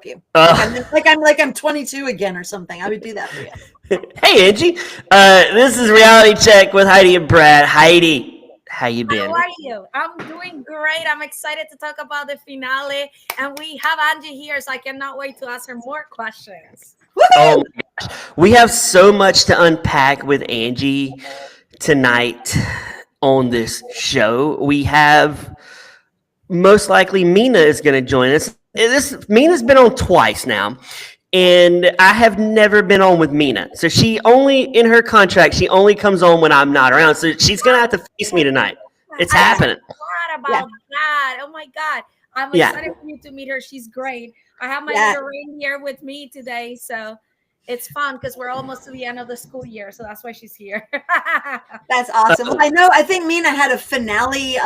you. Uh, I'm 22 again or something. I would do that for you. hey, Angie. This is Reality Check with Heidi and Brad. Heidi, how you How been? are you? I'm doing great. I'm excited to talk about the finale. And we have Angie here, so I cannot wait to ask her more questions. Oh my gosh. We have so much to unpack with Angie tonight on this show. We have most likely Mina is going to join us. Mina's been on twice now, and I have never been on with Mina. So she only in her contract she only comes on when I'm not around. So she's going to have to face me tonight. It's I happening. forgot about that. Oh my God. I'm Yeah. excited for you to meet her. She's great. I have my Yeah. little reindeer with me today. So it's fun because we're almost to the end of the school year. So that's why she's here. That's awesome. Well, I think Mina had a finale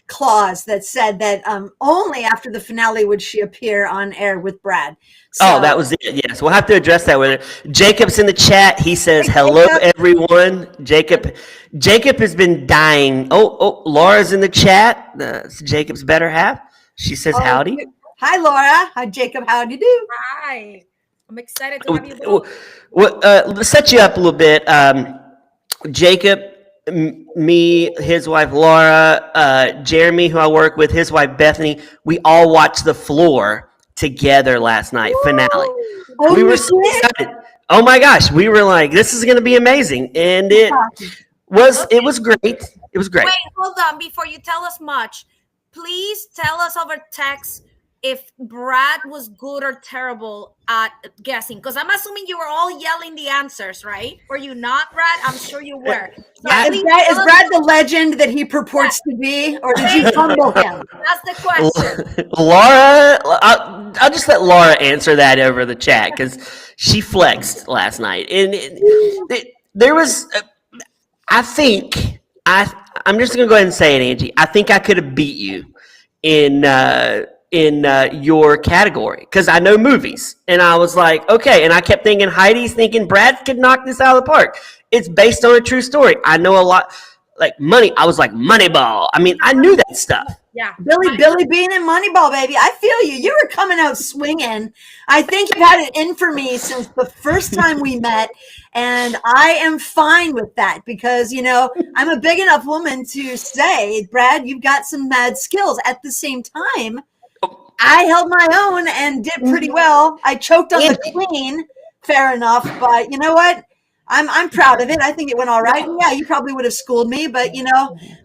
clause that said that only after the finale would she appear on air with Brad. Oh, that was it. Yes, we'll have to address that with her. Jacob's in the chat. He says, Hey, "Hello, Jacob. everyone." Jacob has been dying. Oh, Laura's in the chat. Jacob's better half. She says, Oh, "Howdy." Hi, Laura. Hi, Jacob. How do you do? Hi. I'm excited to have you both. Let's set you up a little bit. Jacob, me, his wife Laura, Jeremy, who I work with, his wife Bethany. We all watched The Floor together last night. Finale. Oh, We were you so did? excited. Oh my gosh, we were like, "This is going to be amazing," and it was. It was great. It was great. Wait, hold on. Before you tell us much, please tell us over text if Brad was good or terrible at guessing. Because I'm assuming you were all yelling the answers, right? Were you not, Brad? I'm sure you were. So Yeah, is please Brad, is tell us- Brad the legend that he purports to be, or did you humble him? That's the question. Laura, I'll just let Laura answer that over the chat because she flexed last night, and there was. I think I'm just gonna go ahead and say it, Angie. I think I could have beat you in your category because I know movies, and I was like, okay, and I kept thinking Heidi's thinking Brad could knock this out of the park. It's based on a true story. I know a lot, like money. I was like Moneyball. I mean, I knew that stuff. Yeah. Billy Bean and Moneyball, baby. I feel you. You were coming out swinging. I think you've had it in for me since the first time we met, and I am fine with that because, I'm a big enough woman to say, Brad, you've got some mad skills. At the same time, I held my own and did pretty well. I choked on the queen, fair enough, but you know what? I'm proud of it. I think it went all right. Yeah, you probably would have schooled me, but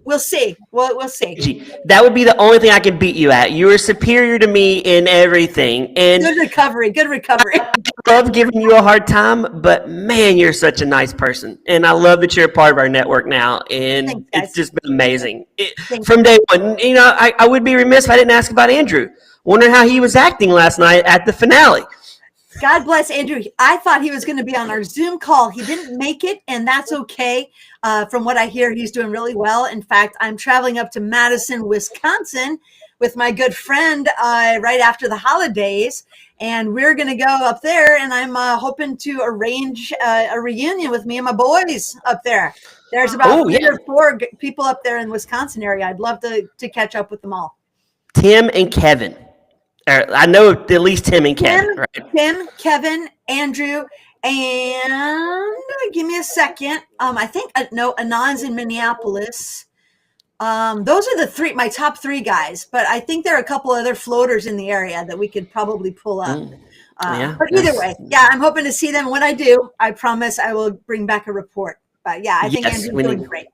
we'll see. We'll see. Gee, that would be the only thing I can beat you at. You are superior to me in everything, and Good recovery. I love giving you a hard time. But man, you're such a nice person, and I love that you're a part of our network now. And Thanks, guys. it's just been amazing Thanks. from day one. I would be remiss if I didn't ask about Andrew. Wondering how he was acting last night at the finale. God bless Andrew. I thought he was going to be on our Zoom call. He didn't make it, and that's okay. From what I hear, he's doing really well. In fact, I'm traveling up to Madison, Wisconsin with my good friend right after the holidays, and we're going to go up there, and I'm hoping to arrange a reunion with me and my boys up there. There's about 3 or 4 people up there in the Wisconsin area. I'd love to catch up with them all. Tim and Kevin. I know at least Tim and Kevin, right? Tim, Kevin, Andrew, and give me a second. I think Anon's in Minneapolis. Those are my top 3 guys, but I think there are a couple other floaters in the area that we could probably pull up. But either way, I'm hoping to see them. When I do, I promise I will bring back a report. But I think Andrew's doing great.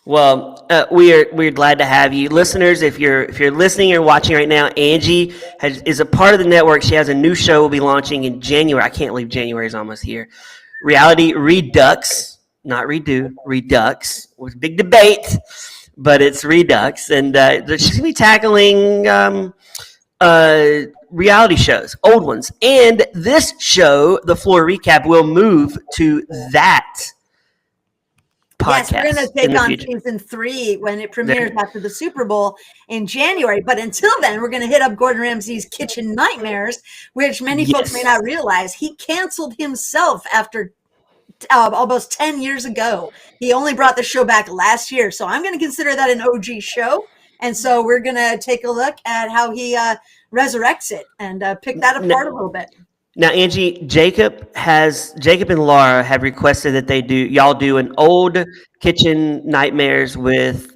Well, we're glad to have you, listeners. If you're listening or watching right now, Angie is a part of the network. She has a new show we'll be launching in January. I can't believe January is almost here. Reality Redux, not Redo, Redux. It was a big debate, but it's Redux, and she's gonna be tackling reality shows, old ones, and this show, The Floor Recap, will move to that podcast. Yes, we're going to take on season 3 when it premieres after the Super Bowl in January. But until then, we're going to hit up Gordon Ramsay's Kitchen Nightmares, which many folks may not realize. He canceled himself after almost 10 years ago. He only brought the show back last year. So I'm going to consider that an OG show. And so we're going to take a look at how he resurrects it and pick that apart a little bit. Now, Angie, Jacob and Laura have requested that y'all do an old kitchen nightmares with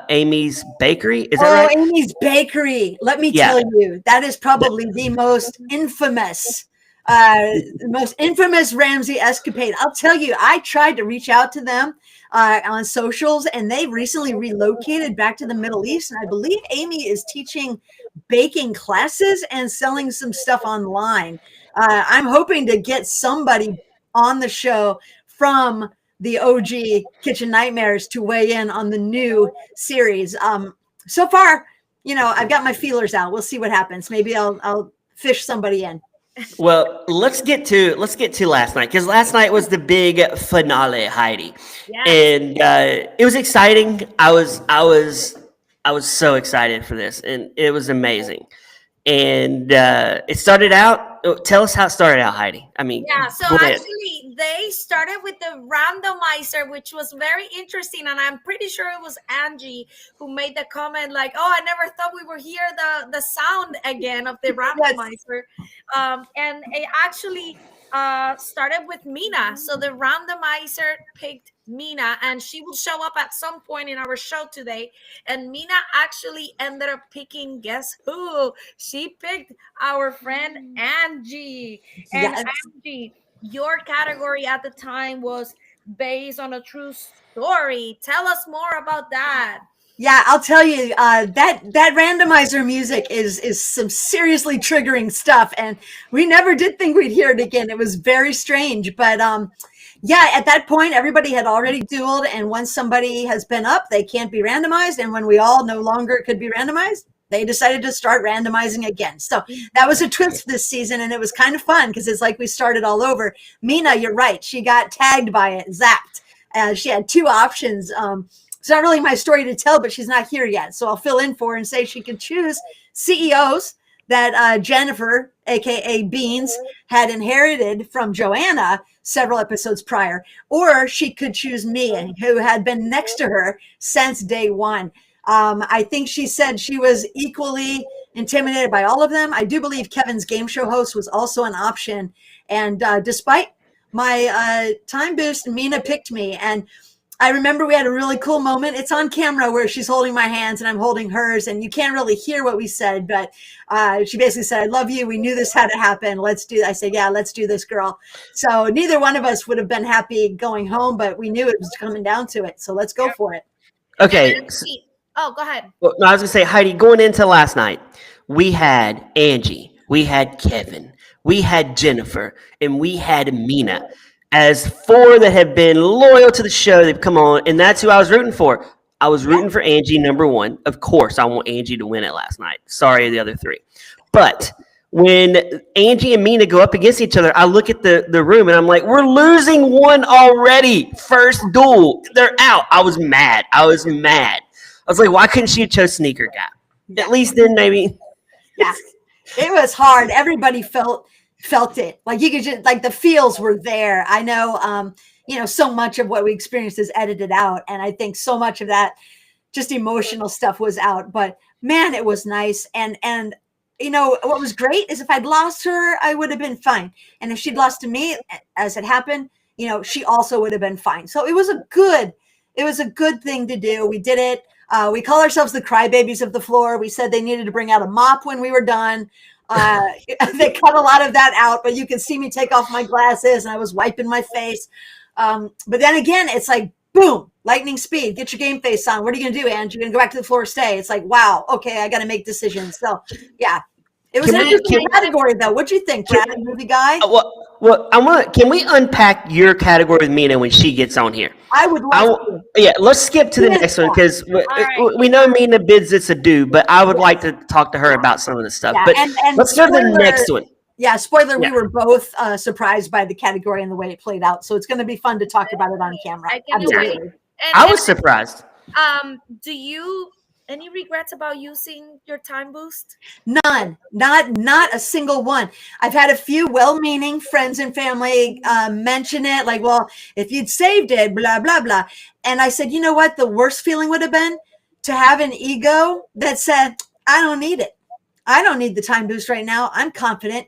Amy's Bakery. Is that right? Amy's Bakery. Let me Yeah. tell you, that is probably the most infamous Ramsey escapade. I'll tell you, I tried to reach out to them on socials, and they recently relocated back to the Middle East. And I believe Amy is teaching baking classes and selling some stuff online. I'm hoping to get somebody on the show from the OG Kitchen Nightmares to weigh in on the new series. So far, I've got my feelers out. We'll see what happens. Maybe I'll fish somebody in. Well, let's get to last night, because last night was the big finale, Heidi. Yeah. And it was exciting. I was so excited for this, and it was amazing. And it started out. Tell us how it started out, Heidi. I mean, yeah. So go ahead. actually, they started with the randomizer, which was very interesting, and I'm pretty sure it was Angie who made the comment, like, "Oh, I never thought we would hear the sound again of the randomizer." And it actually started with Mina. So the randomizer picked Mina, and she will show up at some point in our show today. And Mina actually ended up picking, guess who? She picked our friend Angie. And Yes. Angie, your category at the time was based on a true story. Tell us more about that. Yeah, I'll tell you, that randomizer music is some seriously triggering stuff, and we never did think we'd hear it again. It was very strange, but yeah, at that point, everybody had already dueled, and once somebody has been up, they can't be randomized, and when we all no longer could be randomized, they decided to start randomizing again. So that was a twist this season, and it was kind of fun because it's like we started all over. Mina, you're right. She got tagged by it, zapped. She had two options. It's not really my story to tell, but she's not here yet. So I'll fill in for her and say she could choose CEOs that Jennifer, aka Beans, had inherited from Joanna several episodes prior, or she could choose me, who had been next to her since day one. I think she said she was equally intimidated by all of them. I do believe Kevin's game show host was also an option. And despite my time boost, Mina picked me. And I remember we had a really cool moment. It's on camera where she's holding my hands and I'm holding hers, and you can't really hear what we said, but she basically said, "I love you. We knew this had to happen. Let's do." I said, "Yeah, let's do this, girl." So neither one of us would have been happy going home, but we knew it was coming down to it. So let's go for it. Okay. Oh, go ahead. Well, no, I was gonna say, Heidi, going into last night, we had Angie, we had Kevin, we had Jennifer, and we had Mina as four that have been loyal to the show. They've come on, and that's who I was rooting for. I was rooting for Angie, number one. Of course, I want Angie to win it last night. Sorry, the other three. But when Angie and Mina go up against each other, I look at the room, and I'm like, we're losing one already. First duel. They're out. I was mad. I was like, why couldn't she have chose Sneaker Guy? At least then maybe. Yeah, it was hard. Everybody felt it. Like you could just, like, the feels were there. I know, so much of what we experienced is edited out. And I think so much of that just emotional stuff was out, but man, it was nice. And what was great is if I'd lost her, I would have been fine. And if she'd lost to me, as it happened, she also would have been fine. So it was a good thing to do. We did it. We call ourselves the crybabies of the floor. We said they needed to bring out a mop when we were done. They cut a lot of that out, but you can see me take off my glasses and I was wiping my face. But then again, it's like, boom, lightning speed, get your game face on. What are you going to do, Ange? You're going to go back to the floor or stay? It's like, wow, okay, I got to make decisions. So yeah, it was an interesting category though. What'd you think, Brad, movie guy? Well, can we unpack your category with Mina when she gets on here? I would love to. Yeah, let's skip to the next one because we know Mina bids it's a do, but I would like to talk to her about some of the stuff. Yeah, but and let's go to the next one. Yeah, spoiler, Yeah. we were both surprised by the category and the way it played out. So it's going to be fun to talk about it on camera. I can Absolutely. imagine. I was surprised. Do you any regrets about using your time boost? None, not a single one. I've had a few well-meaning friends and family mention it, like, well, if you'd saved it, blah, blah, blah. And I said, you know what? The worst feeling would have been to have an ego that said, I don't need it. I don't need the time boost right now. I'm confident.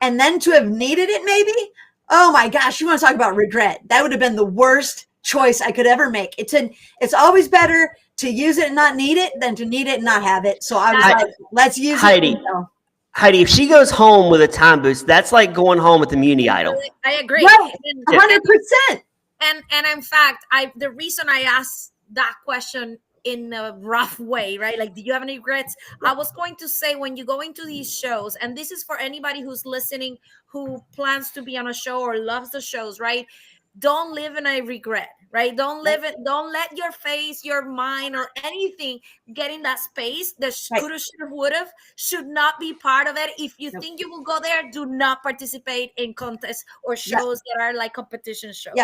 And then to have needed it, maybe, oh my gosh, you want to talk about regret? That would have been the worst choice I could ever make. It's always better to use it and not need it than to need it and not have it. So I was like, let's use Heidi, it. Heidi, if she goes home with a time boost, that's like going home with the Muni Idol. I agree. Right, And- 100%. and in fact, the reason I asked that question in a rough way, right? Like, do you have any regrets? I was going to say, when you go into these shows, and this is for anybody who's listening who plans to be on a show or loves the shows, right? Don't live in a regret, right? Don't let your face, your mind, or anything get in that space. The coulda, shoulda, woulda should not be part of it. If you think you will go there, do not participate in contests or shows that are like competition shows.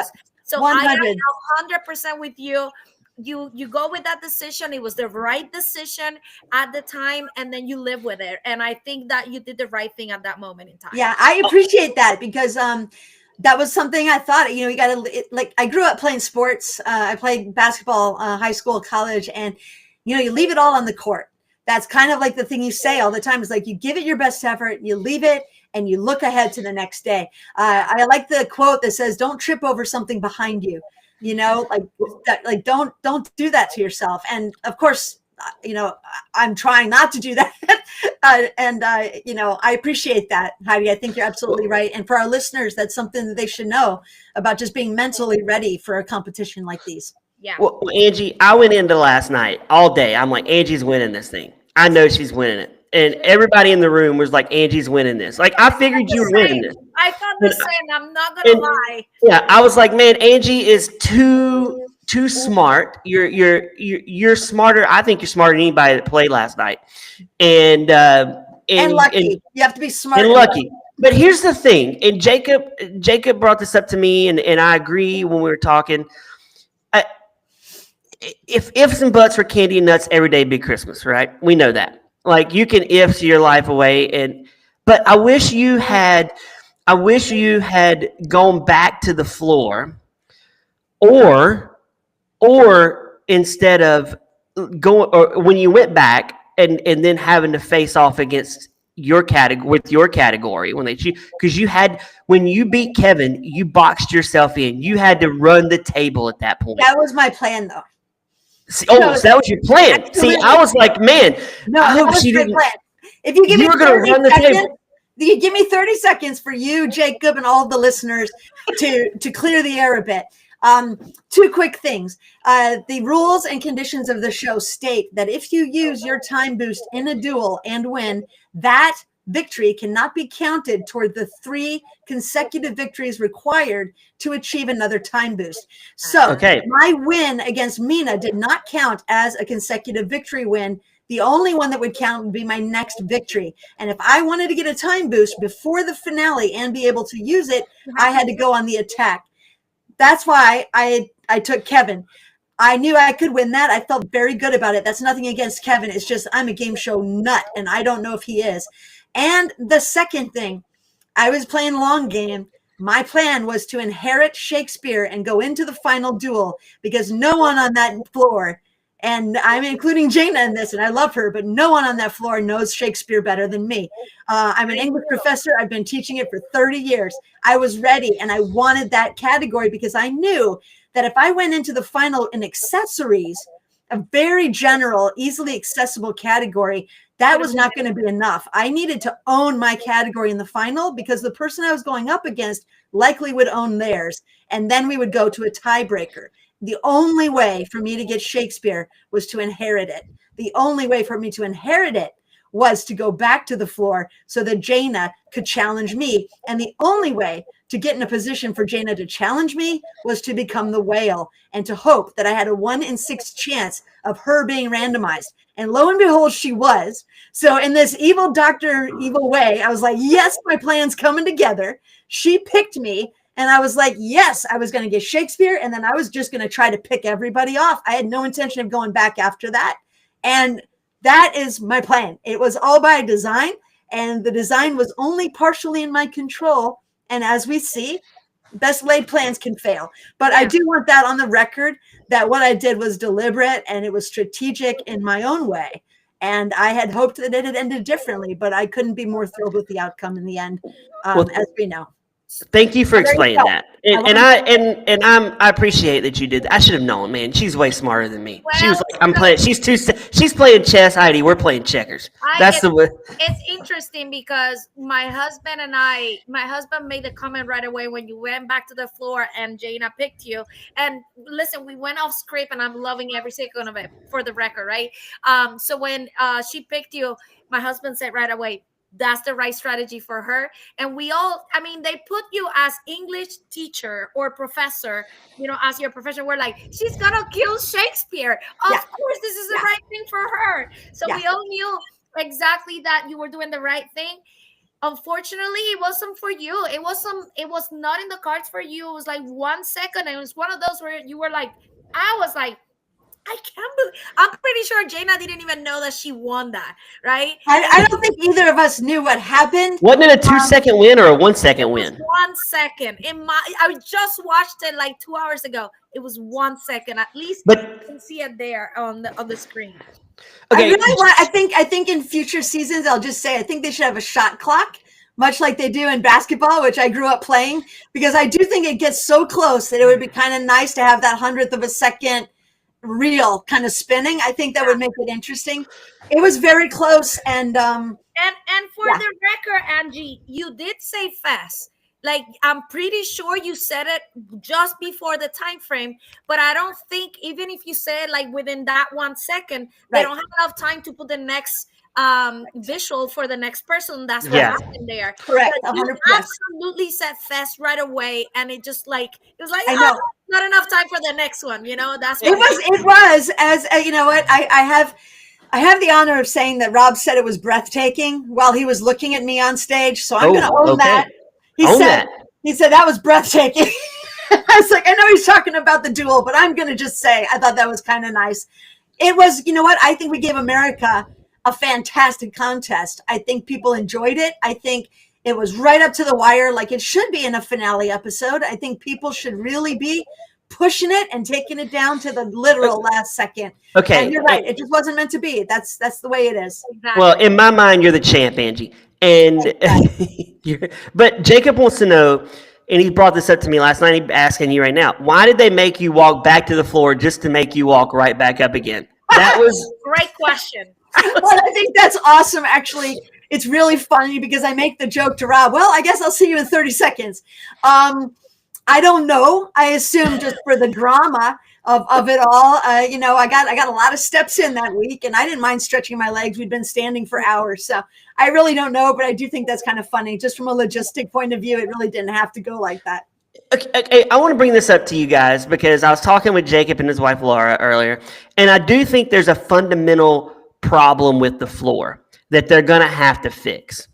So 100. I am 100% with you. You go with that decision. It was the right decision at the time, and then you live with it. And I think that you did the right thing at that moment in time. Yeah, I appreciate that, because that was something I thought, you got to, like, I grew up playing sports. I played basketball, high school, college, and, you leave it all on the court. That's kind of like the thing you say all the time. Is like, you give it your best effort, you leave it, and you look ahead to the next day. I like the quote that says, don't trip over something behind you, like don't do that to yourself. And of course, I'm trying not to do that. I appreciate that, Heidi. I think you're absolutely right. And for our listeners, that's something that they should know about, just being mentally ready for a competition like these. Yeah. Well, Angie, I went into last night all day. I'm like, Angie's winning this thing. I know she's winning it. And everybody in the room was like, Angie's winning this. Like, I figured you were winning this. I thought the same. I'm not going to lie. Yeah, I was like, man, Angie is too smart. You're smarter. I think you're smarter than anybody that played last night. And lucky. You have to be smart and lucky. But here's the thing. And Jacob brought this up to me, and I agree when we were talking. If ifs and buts for candy and nuts, every day be Christmas, right? We know that. Like, you can ifs your life away, but I wish you had gone back to the floor, or instead of going, or when you went back and then having to face off against your category when they choose, because when you beat Kevin, you boxed yourself in. You had to run the table at that point. That was my plan, though. So that was your plan. See, I was like, man, I hope she didn't. Plan. If you give me 30 run the seconds, table. You give me 30 seconds for you, Jacob, and all of the listeners to clear the air a bit. Two quick things. The rules and conditions of the show state that if you use your time boost in a duel and win, that victory cannot be counted toward the 3 consecutive victories required to achieve another time boost. So my win against Mina did not count as a consecutive victory win. The only one that would count would be my next victory. And if I wanted to get a time boost before the finale and be able to use it, I had to go on the attack. That's why I took Kevin. I knew I could win that. I felt very good about it. That's nothing against Kevin. It's just I'm a game show nut, and I don't know if he is. And the second thing, I was playing long game. My plan was to inherit Shakespeare and go into the final duel, because no one on that floor, and I'm including Jaina in this, and I love her, but no one on that floor knows Shakespeare better than me. I'm an English professor. I've been teaching it for 30 years. I was ready, and I wanted that category because I knew that if I went into the final in accessories, a very general, easily accessible category, that was not going to be enough. I needed to own my category in the final, because the person I was going up against likely would own theirs. And then we would go to a tiebreaker. The only way for me to get Shakespeare was to inherit it. The only way for me to inherit it was to go back to the floor so that Jaina could challenge me. And the only way to get in a position for Jaina to challenge me was to become the whale and to hope that I had a 1 in 6 chance of her being randomized. And lo and behold, she was. So in this evil Dr. Evil way, I was like, yes, my plan's coming together. She picked me. And I was like, yes, I was going to get Shakespeare. And then I was just going to try to pick everybody off. I had no intention of going back after that. And that is my plan. It was all by design. And the design was only partially in my control. And as we see, best laid plans can fail. But I do want that on the record, that what I did was deliberate and it was strategic in my own way. And I had hoped that it had ended differently, but I couldn't be more thrilled with the outcome in the end, Well, as we know. Thank you for There you explaining go. that, I appreciate that you did that. I should have known, man. She's way smarter than me. She was like, "I'm playing." She's playing chess, Heidi. We're playing checkers. That's the way. It's interesting because my husband made the comment right away when you went back to the floor and Jaina picked you. And listen, we went off script, and I'm loving every second of it, for the record, right? So when she picked you, my husband said right away, that's the right strategy for her. And we all, I mean, they put you as English teacher or professor, as your profession. We're like, she's gonna kill Shakespeare. Of course, this is the right thing for her. So we all knew exactly that you were doing the right thing. Unfortunately, it wasn't for you. It was not in the cards for you. It was like 1 second. It was one of those where you were like, I was like, I can't believe. I'm pretty sure Jaina didn't even know that she won that, right? I don't think either of us knew what happened. Wasn't it a 2-second win or a 1 second win? 1 second. I just watched it like 2 hours ago. It was 1 second. At least you can see it there on the screen. Okay. I think in future seasons, I'll just say I think they should have a shot clock, much like they do in basketball, which I grew up playing, because I do think it gets so close that it would be kind of nice to have that 100th of a second reel kind of spinning. I think that would make it interesting. It was very close, and for the record, Angie, you did say fast. Like, I'm pretty sure you said it just before the time frame, but I don't think, even if you said like within that 1 second, they don't have enough time to put the next visual for the next person. That's what happened there. Correct. But 100%. you absolutely said fast right away, and it just like, it was like, I know. Not enough time for the next one. That's it was as you know what, I have the honor of saying that Rob said it was breathtaking while he was looking at me on stage, so I'm going to own that. He said that was breathtaking. I was like, I know he's talking about the duel, but I'm going to just say I thought that was kind of nice. It was, you know what? I think we gave America a fantastic contest. I think people enjoyed it. I think it was right up to the wire, like it should be in a finale episode. I think people should really be pushing it and taking it down to the literal last second. Okay. And you're right. It just wasn't meant to be. That's the way it is. Exactly. Well, in my mind, you're the champ, Angie. And but Jacob wants to know, and he brought this up to me last night. He's asking you right now, why did they make you walk back to the floor just to make you walk right back up again? That was great question. Well, I think that's awesome. Actually, it's really funny because I make the joke to Rob. Well, I guess I'll see you in 30 seconds. I don't know. I assume just for the drama of it all. I got a lot of steps in that week, and I didn't mind stretching my legs. We'd been standing for hours, so I really don't know. But I do think that's kind of funny. Just from a logistic point of view, it really didn't have to go like that. Okay, I want to bring this up to you guys because I was talking with Jacob and his wife Laura earlier, and I do think there's a fundamental problem with the floor that they're going to have to fix.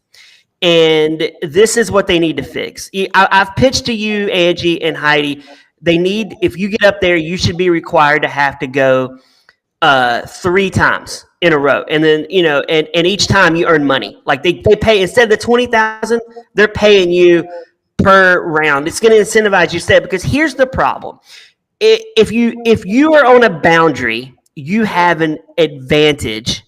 And this is what they need to fix. I've pitched to you, Angie and Heidi, if you get up there, you should be required to have to go 3 times in a row. And then, and each time you earn money. Like they pay, instead of the $20,000, they're paying you per round. It's going to incentivize you to because here's the problem. If you are on a boundary, you have an advantage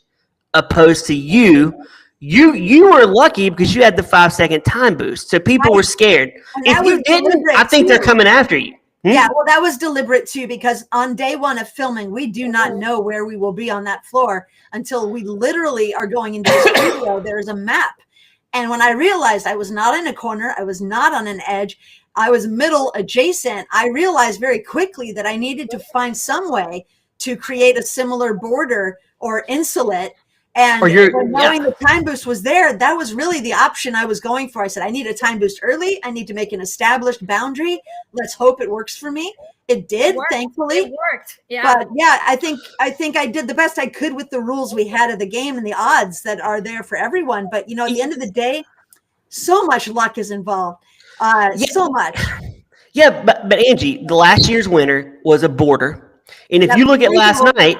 opposed to you were lucky because you had the 5-second time boost. So people were scared. If you didn't, I think they're coming after you. Yeah, well, that was deliberate too, because on day 1 of filming, we do not know where we will be on that floor until we literally are going into the studio. There's a map. And when I realized I was not in a corner, I was not on an edge, I was middle adjacent, I realized very quickly that I needed to find some way to create a similar border or insulate. And knowing the time boost was there, that was really the option I was going for. I said, I need a time boost early. I need to make an established boundary. Let's hope it works for me. It did, thankfully. It worked. Yeah. But yeah, I think I did the best I could with the rules we had of the game and the odds that are there for everyone. But at the end of the day, so much luck is involved. So much. Yeah, but Angie, the last year's winner was a border. And if you look at last night,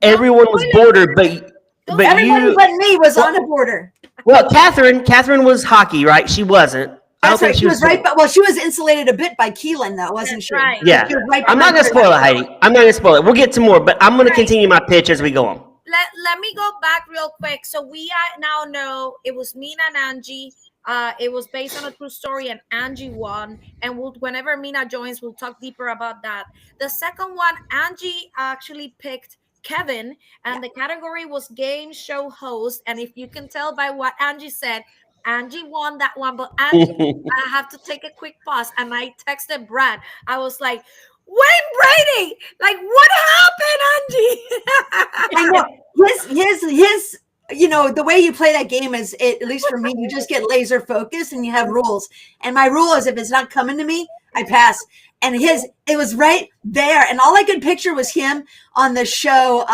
everyone was border, but everyone but me was on a border. Well, Catherine was hockey, right? She wasn't. That's right. She was right, but well, she was insulated a bit by Keelan, though, wasn't That's she? right. Yeah. She was right I'm not behind gonna her. spoil it, Heidi. I'm not gonna spoil it. We'll get to more, but I'm gonna continue my pitch as we go on. Let me go back real quick. So we now know it was Mina and Angie. It was based on a true story, and Angie won. And whenever Mina joins, we'll talk deeper about that. The second one, Angie actually picked Kevin, and the category was game show host. And if you can tell by what Angie said, Angie won that one. But Angie, I have to take a quick pause, and I texted Brad. I was like, Wayne Brady, like what happened, Angie? I know his. You know, the way you play that game is, at least for me, you just get laser focused and you have rules. And my rule is, if it's not coming to me, I pass. And it was right there, and all I could picture was him on the show,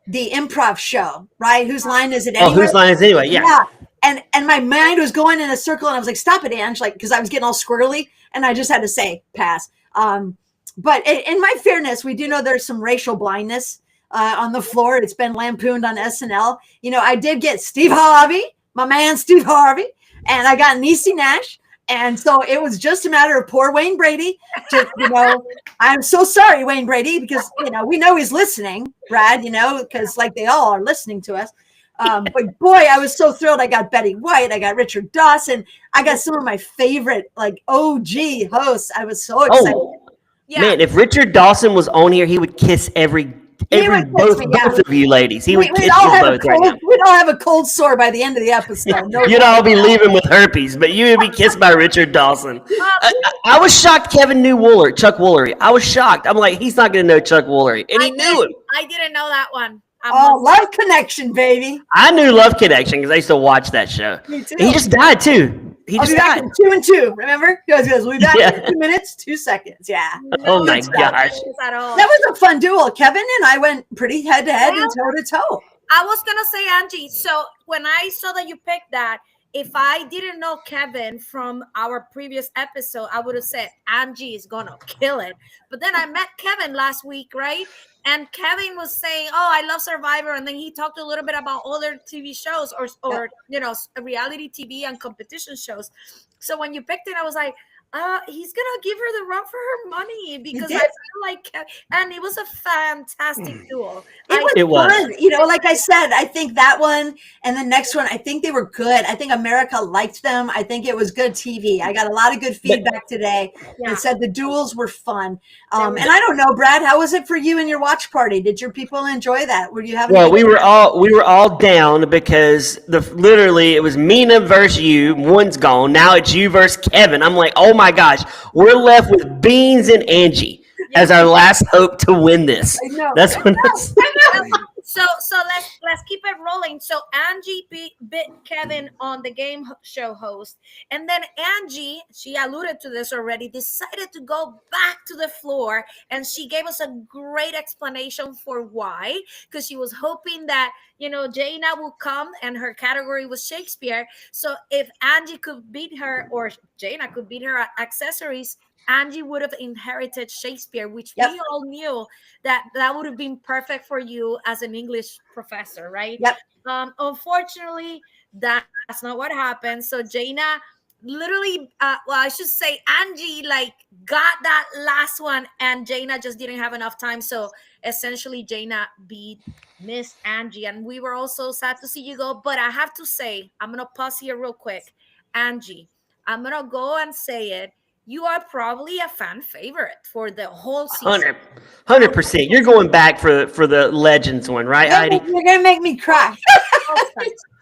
the improv show, right? Whose line is it anyway? Oh, whose line is it anyway? Yeah. And my mind was going in a circle, and I was like, "Stop it, Ange!" Like, because I was getting all squirrely, and I just had to say pass. But in my fairness, we do know there's some racial blindness on the floor. It's been lampooned on SNL. You know, I did get Steve Harvey, my man Steve Harvey, and I got Niecy Nash. And so it was just a matter of poor Wayne Brady. I'm so sorry, Wayne Brady, because, we know he's listening, Brad, because like they all are listening to us. But boy, I was so thrilled. I got Betty White. I got Richard Dawson. I got some of my favorite, like, OG hosts. I was so excited. Oh, man, if Richard Dawson was on here, he would kiss both of you ladies. He would kiss you both right now. We'd all have a cold sore by the end of the episode. You'd all be leaving with herpes, but you would be kissed by Richard Dawson. I was shocked Kevin knew Chuck Woolery. I was shocked. I'm like, he's not going to know Chuck Woolery. And he knew him. I didn't know that one. Love Connection, baby. I knew Love Connection because I used to watch that show. Me too. He just died, too. I'll be back in 2 and 2. Remember? He goes, we'll be back in 2 minutes, 2 seconds. Yeah. Oh my gosh. That was a fun duel. Kevin and I went pretty head to head and toe to toe. I was gonna say, Angie. So when I saw that you picked that, if I didn't know Kevin from our previous episode, I would have said Angie is gonna kill it. But then I met Kevin last week, right? And Kevin was saying, "Oh, I love Survivor," and then he talked a little bit about other TV shows or reality TV and competition shows. So when you picked it, I was like, he's gonna give her the run for her money, because I feel like, and it was a fantastic duel. It was fun. Like I said, I think that one and the next one, I think they were good. I think America liked them. I think it was good TV. I got a lot of good feedback today that said the duels were fun. And I don't know, Brad, how was it for you and your watch party? Did your people enjoy that? Were you having? Well, we were all down because literally it was Mina versus you. One's gone. Now it's you versus Kevin. I'm like, oh my gosh, we're left with Beans and Angie as our last hope to win this. I know. That's what that's. So let's keep it rolling. So Angie bit Kevin on the game show host, and then Angie, she alluded to this already, decided to go back to the floor, and she gave us a great explanation for why, because she was hoping that Jaina will come, and her category was Shakespeare. So if Angie could beat her, or Jaina could beat her at accessories, Angie would have inherited Shakespeare, which we all knew that would have been perfect for you as an English professor, right? Yep. Unfortunately, that's not what happened. So Jaina literally, I should say Angie got that last one, and Jaina just didn't have enough time. So essentially Jaina beat Miss Angie, and we were also sad to see you go. But I have to say, I'm going to pause here real quick. Angie, I'm going to go and say it. You are probably a fan favorite for the whole season. 100%. You're going back for the Legends one, right, Heidi? You're going to make me cry.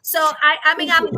So, I'm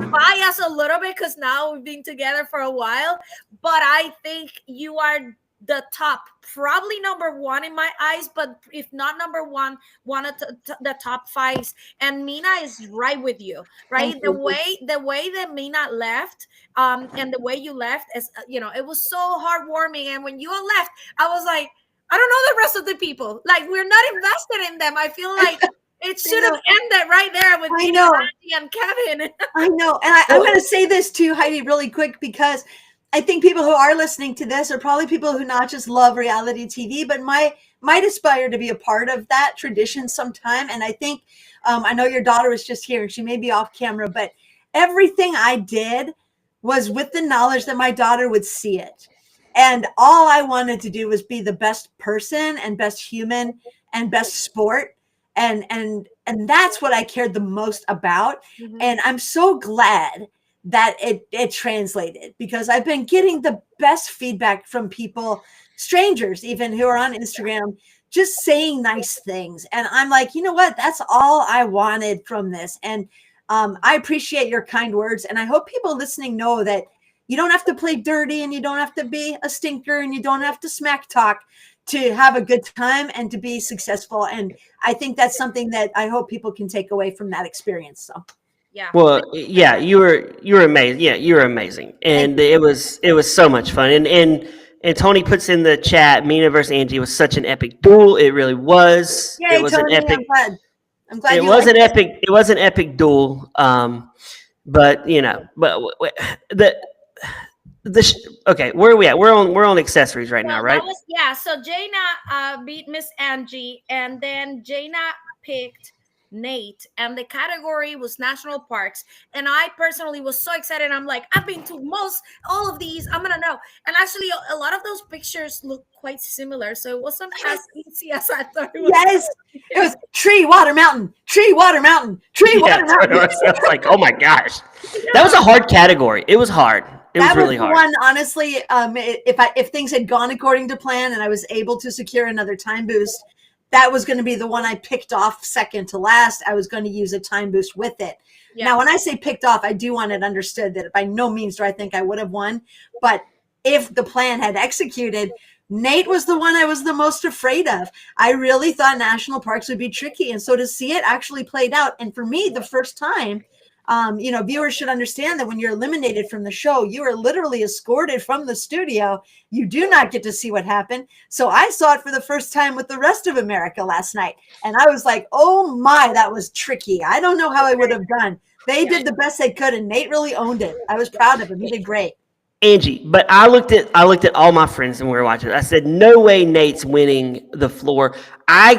biased a little bit because now we've been together for a while. But I think you are the top, probably number one in my eyes, but if not number one of the top fives. And Mina is right with you, right? The way that Mina left, and the way you left, is it was so heartwarming. And when you all left, I was like, I don't know the rest of the people. Like, we're not invested in them. I feel like it should have ended right there with Mina, Angie, and Kevin. I know, and I'm going to say this too, Heidi, really quick, because I think people who are listening to this are probably people who not just love reality TV, but might aspire to be a part of that tradition sometime. And I think, I know your daughter was just here and she may be off camera, but everything I did was with the knowledge that my daughter would see it. And all I wanted to do was be the best person and best human and best sport. And that's what I cared the most about. Mhm. And I'm so glad that it translated, because I've been getting the best feedback from people, strangers even, who are on Instagram, just saying nice things. And I'm like, you know what? That's all I wanted from this. And I appreciate your kind words. And I hope people listening know that you don't have to play dirty, and you don't have to be a stinker, and you don't have to smack talk to have a good time and to be successful. And I think that's something that I hope people can take away from that experience. So Yeah. Well, yeah, you were amazing. Yeah, you were amazing, and it was so much fun. And Tony puts in the chat, Mina versus Angie was such an epic duel. It really was. yay, It was Tony, an epic. I'm glad It you was liked an epic. It was an epic duel. But okay, where are we at? We're on accessories right now, right? So Jaina beat Miss Angie, and then Jaina picked Nate, and the category was national parks. And I personally was so excited. I'm like, I've been to all of these. I'm gonna know. And actually, a lot of those pictures look quite similar, so it wasn't as easy as I thought it was. Yes, it was tree, water, mountain, tree, water, mountain, tree, water, mountain. I was like, oh my gosh, that was a hard category. It was hard. It was really hard. One, honestly, if things had gone according to plan and I was able to secure another time boost, that was going to be the one I picked off second to last. I was going to use a time boost with it. Yeah. Now, when I say picked off, I do want it understood that by no means do I think I would have won. But if the plan had executed, Nate was the one I was the most afraid of. I really thought national parks would be tricky. And so to see it actually played out, and for me, the first time, viewers should understand that when you're eliminated from the show, you are literally escorted from the studio. You do not get to see what happened. So I saw it for the first time with the rest of America last night. And I was like, oh my, that was tricky. I don't know how I would have done. They did the best they could, and Nate really owned it. I was proud of him. He did great. Angie, but I looked at all my friends and we were watching it. I said, no way Nate's winning the floor. I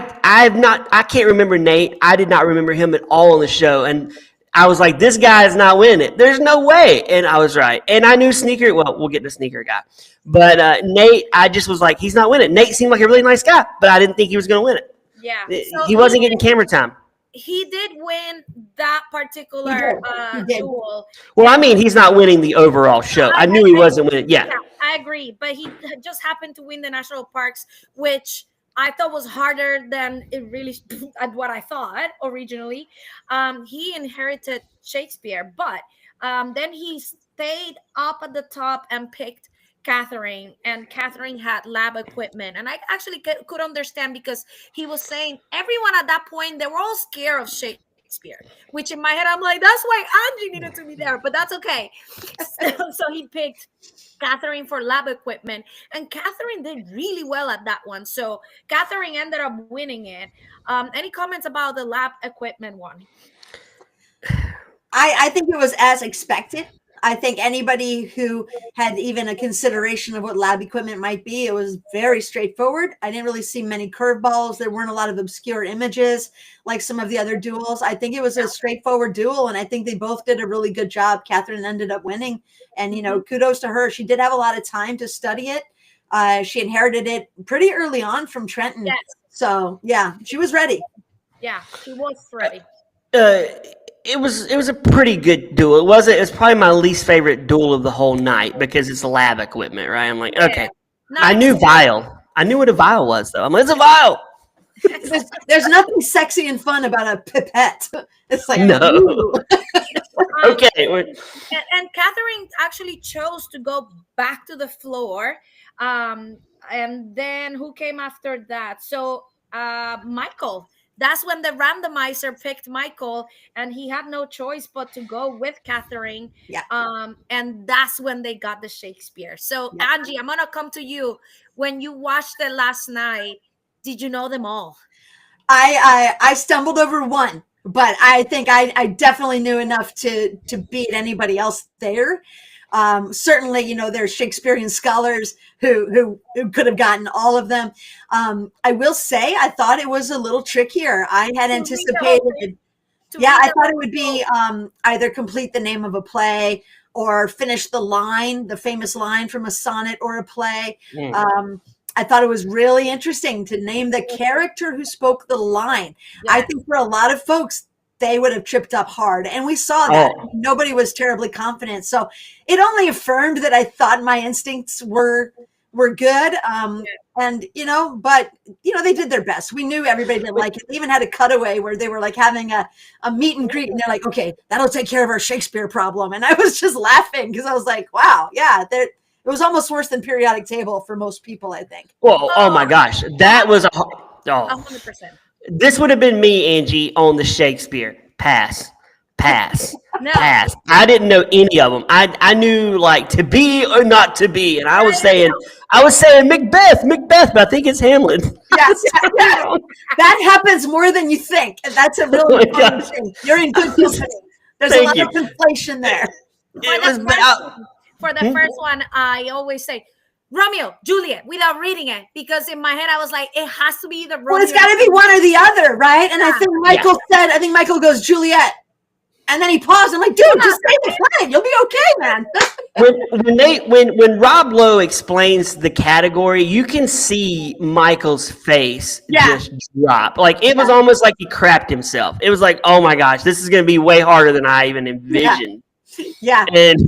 can't remember Nate. I did not remember him at all on the show. And I was like, this guy is not winning it. There's no way. And I was right. And I knew Sneaker. Well, we'll get to Sneaker guy. But Nate, I just was like, he's not winning. Nate seemed like a really nice guy, but I didn't think he was going to win it. Yeah. He wasn't getting camera time. He did win that particular duel. Well, I mean, he's not winning the overall show. I knew he wasn't winning. Yeah, I agree. But he just happened to win the national parks, which I thought was harder than it really at what I thought originally. He inherited Shakespeare, but then he stayed up at the top and picked Catherine, and Catherine had lab equipment. And I actually could understand, because he was saying everyone at that point, they were all scared of Shakespeare, which in my head, I'm like, that's why Angie needed to be there, but that's okay. So he picked Catherine for lab equipment, and Catherine did really well at that one. So Catherine ended up winning it. Any comments about the lab equipment one? I think it was as expected. I think anybody who had even a consideration of what lab equipment might be, it was very straightforward. I didn't really see many curveballs. There weren't a lot of obscure images like some of the other duels. I think it was a straightforward duel, and I think they both did a really good job. Catherine ended up winning, and, kudos to her. She did have a lot of time to study it. She inherited it pretty early on from Trenton. Yes. So, yeah, she was ready. Yeah, she was ready. It was a pretty good duel. It's probably my least favorite duel of the whole night, because it's lab equipment, right? I'm like, okay. No, I knew vial. I knew what a vial was, though. I'm like, it's a vial. There's nothing sexy and fun about a pipette. It's like, no. Okay. And Catherine actually chose to go back to the floor. And then who came after that? So Michael. That's when the randomizer picked Michael, and he had no choice but to go with Catherine. Yeah. And that's when they got the Shakespeare. So, yeah. Angie, I'm going to come to you. When you watched it last night, did you know them all? I stumbled over one, but I think I definitely knew enough to beat anybody else there. Certainly, there's Shakespearean scholars who could have gotten all of them. I will say, I thought it was a little trickier. I had anticipated. I thought it would be either complete the name of a play or finish the famous line from a sonnet or a play. Mm. I thought it was really interesting to name the character who spoke the line. Yeah. I think for a lot of folks, they would have tripped up hard. And we saw that. Oh. Nobody was terribly confident. So it only affirmed that I thought my instincts were good. And, but, they did their best. We knew everybody didn't like it. They even had a cutaway where they were like having a meet and greet. And they're like, okay, that'll take care of our Shakespeare problem. And I was just laughing because I was like, wow, yeah, it was almost worse than periodic table for most people, I think. Well, oh my gosh, that was 100%. This would have been me, Angie, on the Shakespeare. Pass. No. Pass. I didn't know any of them. I knew like to be or not to be, and I was saying Macbeth, but I think it's Hamlet. Yes, that happens more than you think. And that's a really important thing. You're in good company. There's a lot of inflation there. For the first one, I always say Romeo, Juliet, without reading it, because in my head I was like, it has to be the Romeo. Well, it's got to be one or the other, right? And I think Michael goes Juliet, and then he paused. I'm like, dude, just say the line. You'll be okay, man. when Rob Lowe explains the category, you can see Michael's face just drop. Like it was almost like he crapped himself. It was like, oh my gosh, this is going to be way harder than I even envisioned. Yeah. And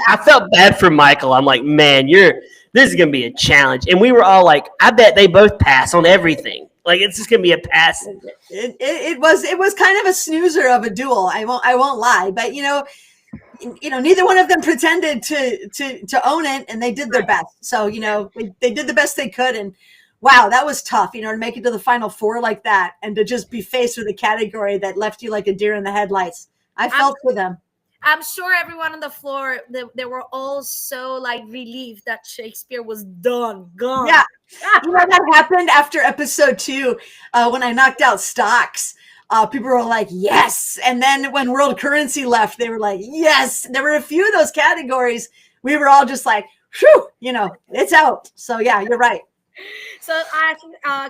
I felt bad for Michael. I'm like, man, this is going to be a challenge. And we were all like, I bet they both pass on everything. Like it's just going to be a pass. It was kind of a snoozer of a duel. I won't lie, but neither one of them pretended to own it, and they did their best. So, they did the best they could. And wow, that was tough, to make it to the final four like that and to just be faced with a category that left you like a deer in the headlights. I felt for them. I'm sure everyone on the floor, they were all so relieved that Shakespeare was gone. Yeah. That happened after episode 2 when I knocked out stocks. People were like, yes. And then when world currency left, they were like, yes. There were a few of those categories. We were all just like, whew, it's out. So yeah, you're right. So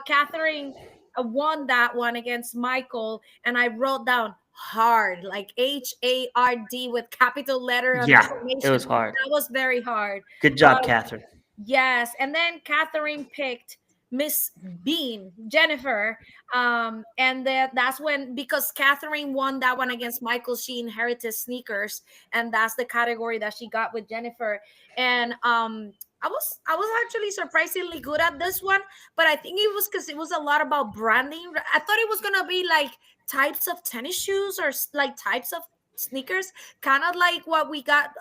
Catherine won that one against Michael, and I wrote down hard, like HARD with capital letter. Yeah, it was hard. That was very hard. Good job, Catherine. Yes, and then Catherine picked Miss Bean, Jennifer, and that's when, because Catherine won that one against Michael, she inherited sneakers, and that's the category that she got with Jennifer. And I was actually surprisingly good at this one, but I think it was because it was a lot about branding. I thought it was gonna be like types of tennis shoes or like types of sneakers, kind of like what we got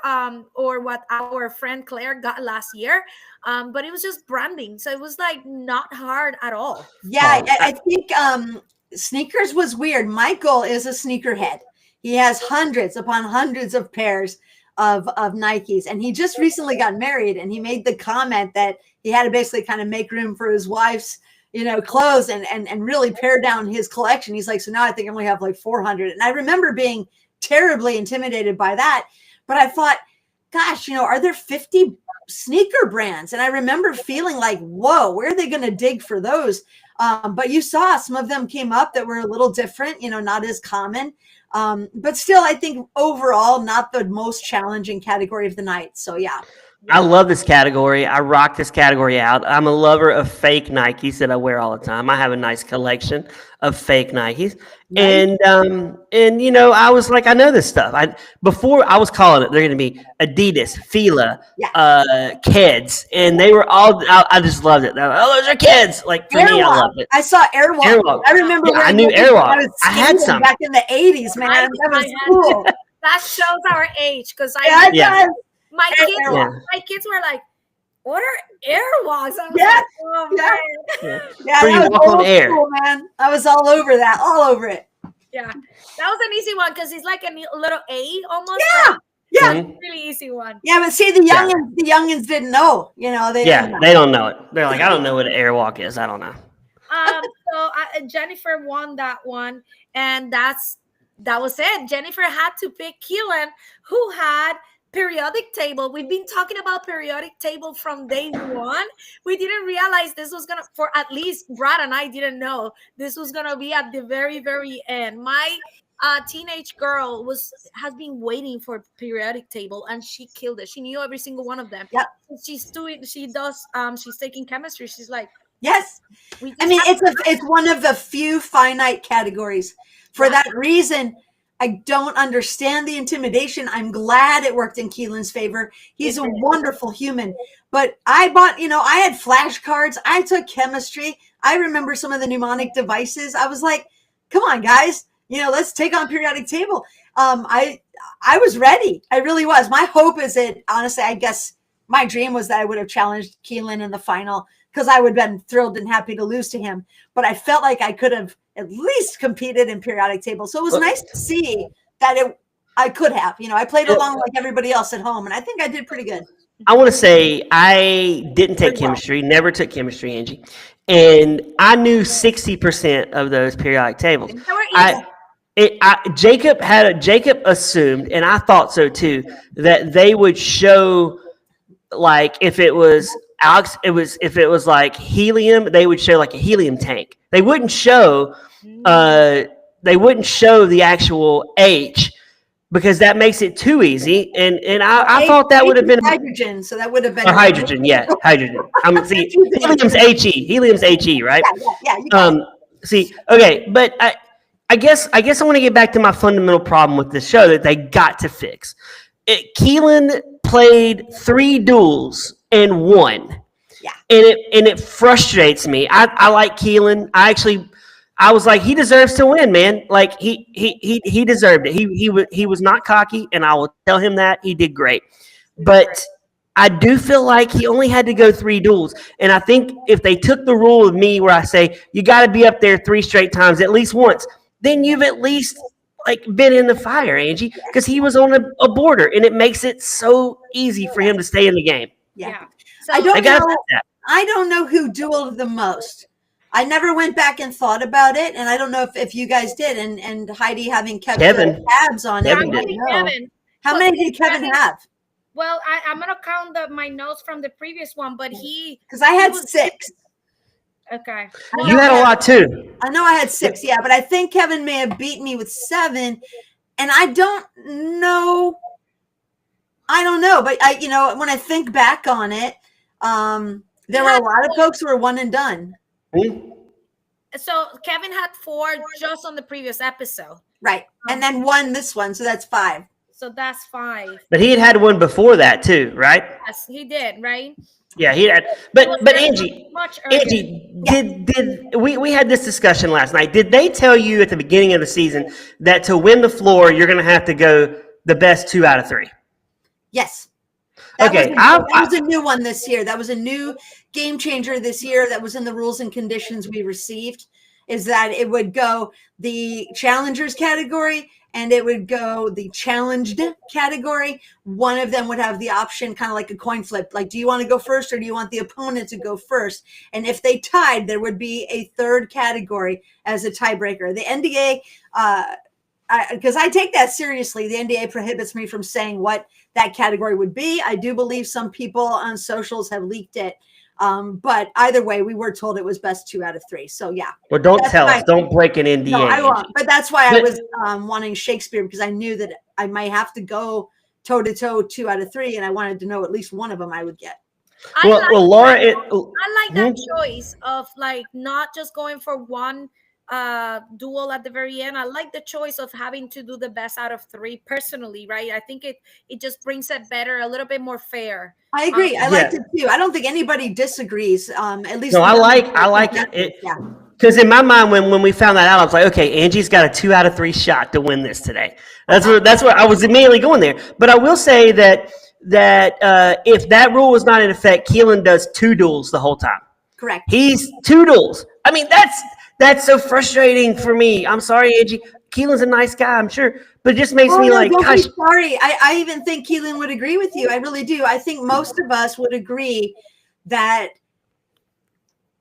or what our friend Claire got last year, but it was just branding, so it was like not hard at all. I think sneakers was weird. Michael is a sneakerhead. He has hundreds upon hundreds of pairs of Nikes, and he just recently got married, and he made the comment that he had to basically kind of make room for his wife's clothes and really pare down his collection. He's like, so now I think I only have like 400. And I remember being terribly intimidated by that. But I thought, gosh, are there 50 sneaker brands? And I remember feeling like, whoa, where are they going to dig for those? But you saw some of them came up that were a little different, not as common. But still, I think overall, not the most challenging category of the night. So, yeah. I love this category. I rock this category out. I'm a lover of fake Nikes that I wear all the time. I have a nice collection of fake Nikes. Nice. And I was like, I know this stuff. Before I was calling it, they're going to be Adidas, Fila, Keds, and they were all. I just loved it. Like, oh, those are Keds. Like for me, I loved it. I saw Airwalk. I remember. I knew Airwalk. I had some back in the '80s, man. That was cool. That shows our age, because my kids were like, what are Airwalks? I was like, oh, man. That was old school, man. I was all over that, all over it. Yeah, that was an easy one because it's like a little A almost. Yeah. Really easy one. Yeah, but see, the youngins didn't know. They don't know it. They're like, I don't know what an Airwalk is. I don't know. So Jennifer won that one, and that was it. Jennifer had to pick Keelan, who had periodic table. We've been talking about periodic table from day one. We didn't realize this was for at least Brad and I didn't know this was gonna be at the very, very end. My a teenage girl has been waiting for a periodic table, and she killed it. She knew every single one of them. Yep. She's taking chemistry. She's like, Yes. we I just mean, have it's one of the few finite categories. For that reason, I don't understand the intimidation. I'm glad it worked in Keelan's favor. He's a wonderful human. But I had flashcards. I took chemistry. I remember some of the mnemonic devices. I was like, come on, guys, let's take on periodic table. I was ready. I really was. My hope is that, honestly, I guess my dream was that I would have challenged Keelan in the final, because I would have been thrilled and happy to lose to him. But I felt like I could have at least competed in periodic table. So it was nice to see that I could have. I played along like everybody else at home, and I think I did pretty good. I want to say I didn't take chemistry, never took chemistry, Angie. And I knew 60% of those periodic tables. Jacob assumed, and I thought so too, that they would show, like, if it was like helium, they would show like a helium tank. They wouldn't show the actual H, because that makes it too easy. And I thought that would have been hydrogen. So that would have been hydrogen. Yeah, hydrogen. Helium's HE. Helium's HE, right? Yeah. Okay, but I guess I want to get back to my fundamental problem with this show that they got to fix. Keelan played 3 duels and won. Yeah. And it frustrates me. I like Keelan. I was like, he deserves to win, man. Like he deserved it. He was not cocky, and I will tell him that. He did great. But I do feel like he only had to go 3 duels. And I think if they took the rule of me where I say you got to be up there 3 straight times at least once, then you've at least been in the fire, Angie, because he was on a border, and it makes it so easy for him to stay in the game. Yeah. So I don't know who dueled the most. I never went back and thought about it, and I don't know if you guys did. And Heidi having kept tabs on it. How many did Kevin have? Well, I'm gonna count my notes from the previous one, but because I had 6. Okay. You had a lot too. I know I had 6, but I think Kevin may have beaten me with 7, and I don't know. But when I think back on it, there were a lot of folks who were one and done. Mm-hmm. So Kevin had 4 just on the previous episode. Right. And then 1 this one, so that's 5. So that's 5. But he had one before that too, right? Yes, he did, right? Yeah, he had. But Angie, did we had this discussion last night? Did they tell you at the beginning of the season that to win the floor, you're going to have to go the best 2 out of 3? Yes. That was a new one this year. That was a new game changer this year that was in the rules and conditions we received, is that it would go the challengers category and it would go the challenged category. One of them would have the option, kind of like a coin flip. Like, do you want to go first or do you want the opponent to go first? And if they tied, there would be a 3rd category as a tiebreaker. The NDA, because I take that seriously, the NDA prohibits me from saying what that category would be. I do believe some people on socials have leaked it. But either way, we were told it was best 2 out of 3. So yeah. Well, don't tell us. Don't break an NDA. No, I won't. But that's why I was wanting Shakespeare, because I knew that I might have to go toe to toe 2 out of 3, and I wanted to know at least one of them I would get. Laura, I like that choice of not just going for one duel at the very end. I like the choice of having to do the best out of 3 personally, right? I think it just brings it better, a little bit more fair. I agree. I liked it too. I don't think anybody disagrees. At least I like it. Yeah. Because in my mind, when we found that out, I was like, okay, Angie's got a 2 out of 3 shot to win this today. That's what I was immediately going there. But I will say that if that rule was not in effect, Keelan does 2 duels the whole time. Correct. He's 2 duels. I mean, that's so frustrating for me. I'm sorry, Angie. Keelan's a nice guy, I'm sure, but it just makes me like, gosh. Sorry. I even think Keelan would agree with you. I really do. I think most of us would agree that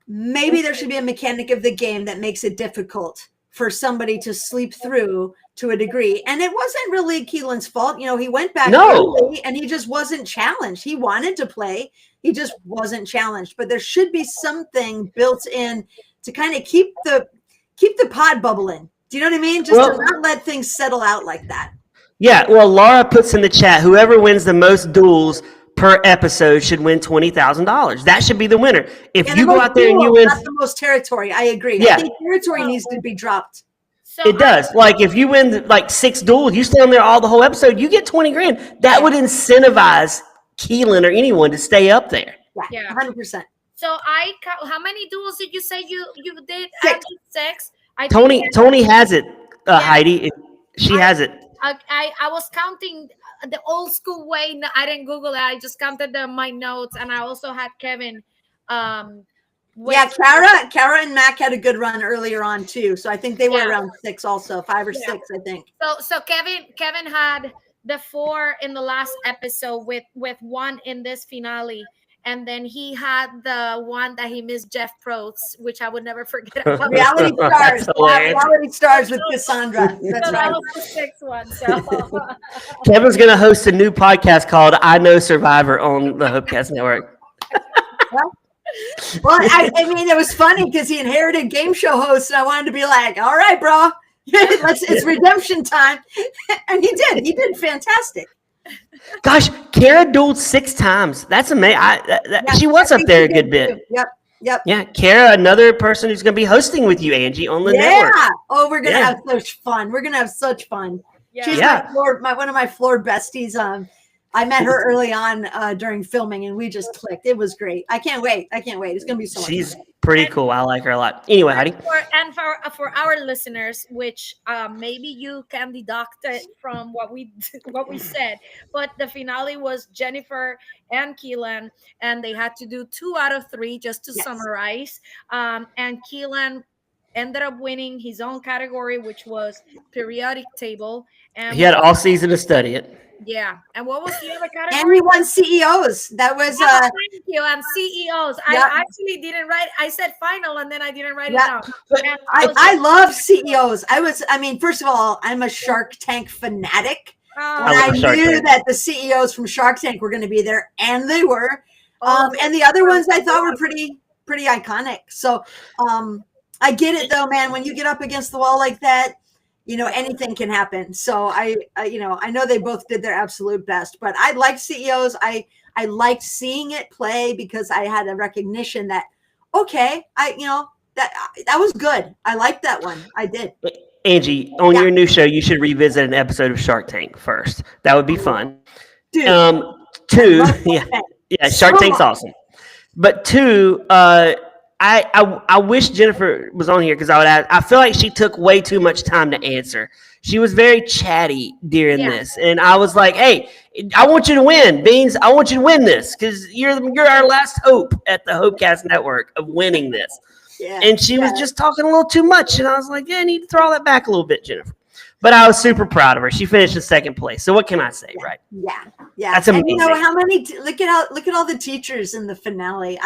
maybe there should be a mechanic of the game that makes it difficult for somebody to sleep through to a degree. And it wasn't really Keelan's fault. He went back early and he just wasn't challenged. He wanted to play. He just wasn't challenged. But there should be something built in to kind of keep the pod bubbling, Do you know what I mean? Just to not let things settle out like that. Yeah, well, Laura puts in the chat, whoever wins the most duels per episode should win $20,000. That should be the winner. If you go out there and you win, not the most territory. I agree. Yeah. I think territory needs to be dropped. So it does. Like if you win like 6 duels, you stay on there all the whole episode, you get 20 grand. That would incentivize Keelan or anyone to stay up there. Yeah. 100%. So how many duels did you say you did? 6. 6. Tony has it, Heidi. She has it. I was counting the old school way. I didn't Google it. I just counted my notes, and I also had Kevin. Kara and Mac had a good run earlier on too. So I think they were around 6 also, 5 or 6, I think. So Kevin had the 4 in the last episode with 1 in this finale. And then he had the one that he missed, Jeff Probst, which I would never forget. Reality Stars. Reality Stars with Cassandra. That's so right. That was the 6th one. So. Kevin's going to host a new podcast called I Know Survivor on the Hopecast Network. Well, I mean, it was funny because he inherited game show hosts, and I wanted to be like, all right, bro, it's redemption time. And he did. He did fantastic. Gosh, Kara dueled 6 times. That's amazing. She was up there a good bit. Yep. Yeah, Kara, another person who's going to be hosting with you, Angie, on the network. Oh, we're going to have such fun. We're going to have such fun. Yeah. She's one of my floor besties. I met her early on during filming, and we just clicked. It was great. I can't wait. It's going to be so much fun. She's pretty cool. I like her a lot. Anyway, Heidi. For our listeners, which maybe you can deduct it from what we said, but the finale was Jennifer and Keelan, and they had to do 2 out of 3 just to summarize. And Keelan ended up winning his own category, which was periodic table. And he had all season to study it. Yeah. And what was the other category? And we won CEOs. That was thank you. And CEOs. I actually didn't write. I said final, and then I didn't write it down. I love CEOs. First of all, I'm a Shark Tank fanatic. I knew that the CEOs from Shark Tank were going to be there, and they were. And the other ones I thought were pretty iconic. So I get it though, man. When you get up against the wall like that, anything can happen. So I know they both did their absolute best, but I liked CEOs. I liked seeing it play because I had a recognition that, okay, that was good. I liked that one. I did. Angie, on your new show, you should revisit an episode of Shark Tank first. That would be fun. Dude, 2, Shark Tank's awesome. But 2, I wish Jennifer was on here because I would ask. I feel like she took way too much time to answer. She was very chatty during this, and I was like, "Hey, I want you to win, Beans. I want you to win this because you're our last hope at the Hopecast Network of winning this." Yeah, and she was just talking a little too much, and I was like, "Yeah, I need to throw that back a little bit, Jennifer." But I was super proud of her. She finished in 2nd place. So what can I say, right? Yeah. That's amazing. And how many? Look at all the teachers in the finale.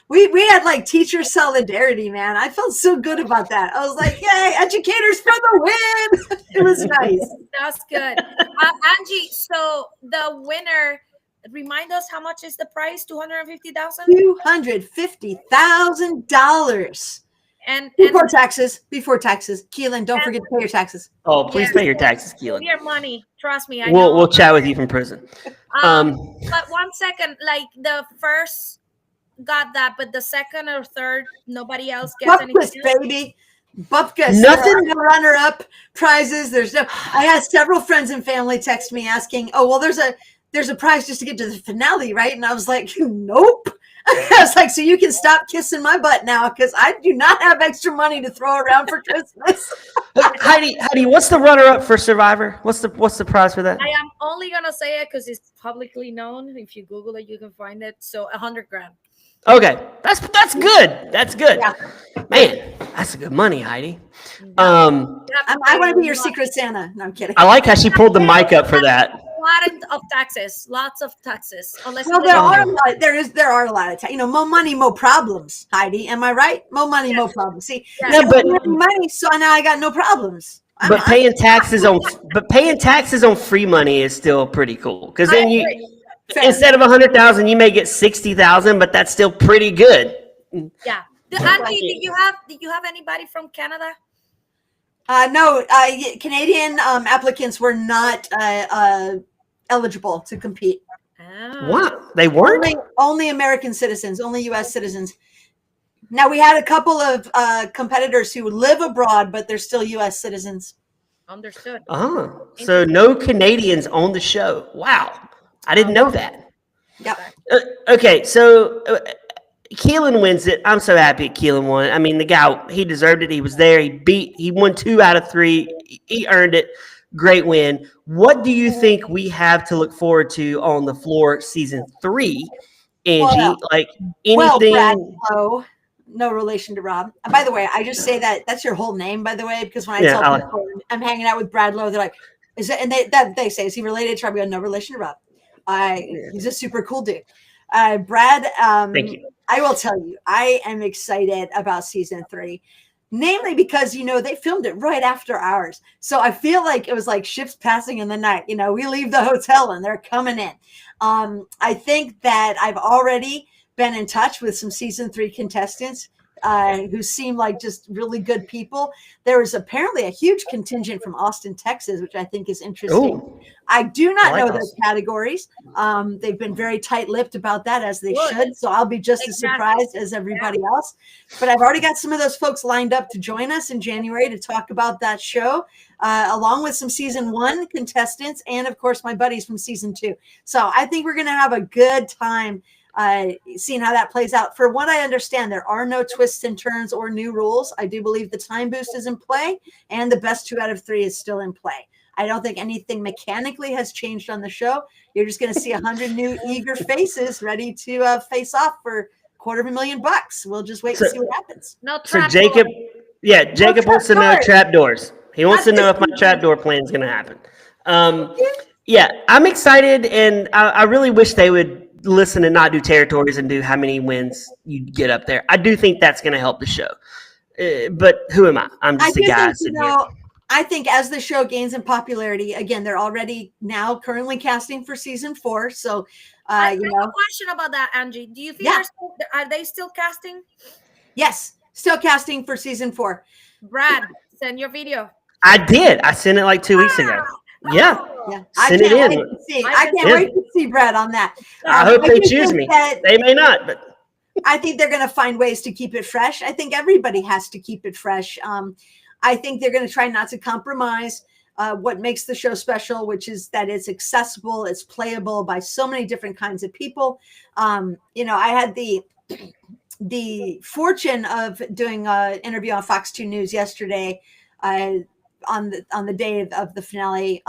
We had like teacher solidarity, man. I felt so good about that. I was like, yay, educators for the win! It was nice. That's good, Angie. So the winner. Remind us how much is the prize? $250,000. $250,000. And before taxes, Keelan, don't forget to pay your taxes. Oh, please pay your taxes, Keelan. Your money, trust me. We'll chat with you from prison. But 1 second, like the first got that, but the 2nd or 3rd, nobody else gets anything. Baby. Bupkis. Nothing. No runner-up prizes. I had several friends and family text me asking, "Oh, well, there's a prize just to get to the finale, right?" And I was like, "Nope." I was like, so you can stop kissing my butt now because I do not have extra money to throw around for Christmas. Heidi, what's the runner-up for Survivor? What's the prize for that? I am only gonna say it because it's publicly known. If you Google it, you can find it. So $100,000. Okay, that's good. That's good. Yeah. Man, that's a good money, Heidi. I want to be your secret Santa. No, I'm kidding. I like how she pulled the mic up for that. Lots of taxes. Well, there are a lot of more money, more problems, Heidi. Am I right? More money, more problems. See, but money, so now I got no problems. But paying taxes on free money is still pretty cool because then instead of 100,000, you may get 60,000, but that's still pretty good. Yeah. Andy, did you have anybody from Canada? No, Canadian applicants were not eligible to compete. Oh. What? They weren't? Only American citizens, only U.S. citizens. Now, we had a couple of competitors who live abroad, but they're still U.S. citizens. Understood. Oh, so no Canadians on the show. Wow. I didn't know that. Yep. Okay, so Keelan wins it. I'm so happy Keelan won. I mean, the guy, he deserved it. He was there. He won 2 out of 3. He earned it. Great win. What do you think we have to look forward to on the floor season 3, Angie? Well, like anything? Brad Lowe, no relation to Rob. By the way, I just say that's your whole name, by the way, because when I tell people I'm hanging out with Brad Lowe, they're like, "Is it?" And they say, "Is he related to Rob?" I go, "No relation to Rob. He's a super cool dude." Brad, Thank you. I will tell you, I am excited about season 3, namely because, they filmed it right after ours. So I feel like it was like ships passing in the night. We leave the hotel and they're coming in. I think that I've already been in touch with some season 3 contestants who seem like just really good people. There was apparently a huge contingent from Austin, Texas, which I think is interesting. Ooh. I do not know Austin. those categories. They've been very tight-lipped about that, as they should. So I'll be just as surprised as everybody else. But I've already got some of those folks lined up to join us in January to talk about that show, along with some season 1 contestants and, of course, my buddies from season 2. So I think we're going to have a good time seeing how that plays out. For what I understand, there are no twists and turns or new rules. I do believe the time boost is in play, and the best 2 out of 3 is still in play. I don't think anything mechanically has changed on the show. You're just going to see 100 new eager faces ready to face off for $250,000. We'll just wait and see what happens. No So trap Jacob, door. Jacob wants to know trapdoors. He wants to know if my trapdoor plan is going to happen. Yeah, I'm excited, and I really wish they would listen and not do territories and do how many wins you get up there. I do think that's going to help the show. But who am I? I'm just a guy sitting here. I think as the show gains in popularity, again, they're already now currently casting for season 4. So, I have a question about that, Angie. Do you think are they still casting? Yes, still casting for season 4. Brad, send your video. I did. I sent it like 2 weeks ago. Yeah. Send it in. I can't wait to see Brad on that. I hope they choose me. They may not, but I think they're going to find ways to keep it fresh. I think everybody has to keep it fresh. I think they're going to try not to compromise what makes the show special, which is that it's accessible, it's playable by so many different kinds of people. I had the fortune of doing an interview on Fox 2 News yesterday on the day of the finale,